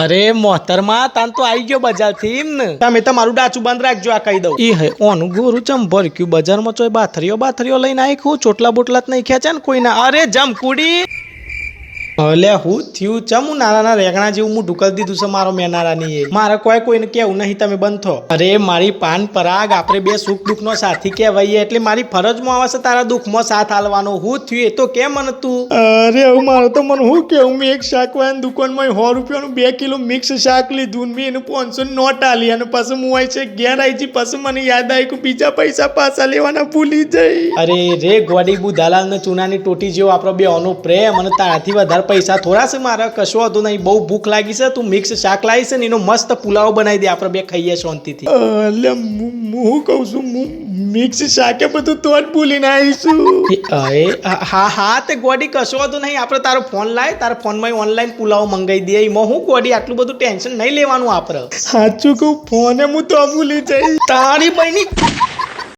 અરે મોહતરમાં તાન તો આવી ગયો બજાર થી ને તમે તમારું ડાચું બંધ રાખજો આ કહી દઉં એ હે ઓનું ગોરું ચમ ભરક્યું બજારમાં ચોય બાથરીઓ લઈને આખ્યું ચોટલા બોટલા જ નહીં ખેંચ્યા ને કોઈના અરે જમ કુડી અલે હું થયું ચમ હું નાના રેગણા જેવું હું ઢુકલ દીધું છે મારો મેનારાની એ મારે કોઈને કેવું નહીં તમે બંધ થો અરે મારી પાન પરાગ આપણે બે સુખ દુઃખ નો સાથી કહેવાય એટલે મારી ફરજમાં આવે છે તારા દુઃખમાં સાથ આલવાનો હું થયું એ તો કેમ મને તું અરે હું મારે તો મને હું કેવું મેં એક શાકવાળાની દુકાનમાં 100 રૂપિયાનું 2 કિલો મિક્સ શાક લીધું મેં એનું 500 નોટ આલી અને પછી હું આવી છે ઘેર આવી જી પછી મને યાદ આવી કે બીજા પૈસા પાછા લેવાના ભૂલી જઈ અરે રે ગોડી બુધાલાલ ને ચૂનાની ટોટી જેવો આપણો બેનો પ્રેમ અને તારાથી વધારે પૈસા થોડા છે મારા કશો હતું નહીં બહુ ભૂખ લાગી છે તું મિક્સ શાક લાવી છે ને એનો મસ્ત પુલાવ બનાવી દે આપણે બે ખાઈએ શાંતિથી એટલે હું કહું છું મિક્સ શાકે બધું તો જ ભૂલીને આવીશું હા તે ગોડી કશો હતું નહીં આપણે તારો ફોન લાય તારા ફોનમાં ઓનલાઈન પુલાવ મંગાવી દે એમાં હું ગોડી આટલું બધું ટેન્શન નહીં લેવાનું આપણે સાચું કહું ફોને હું તો ભૂલી જઈ તારી બહેની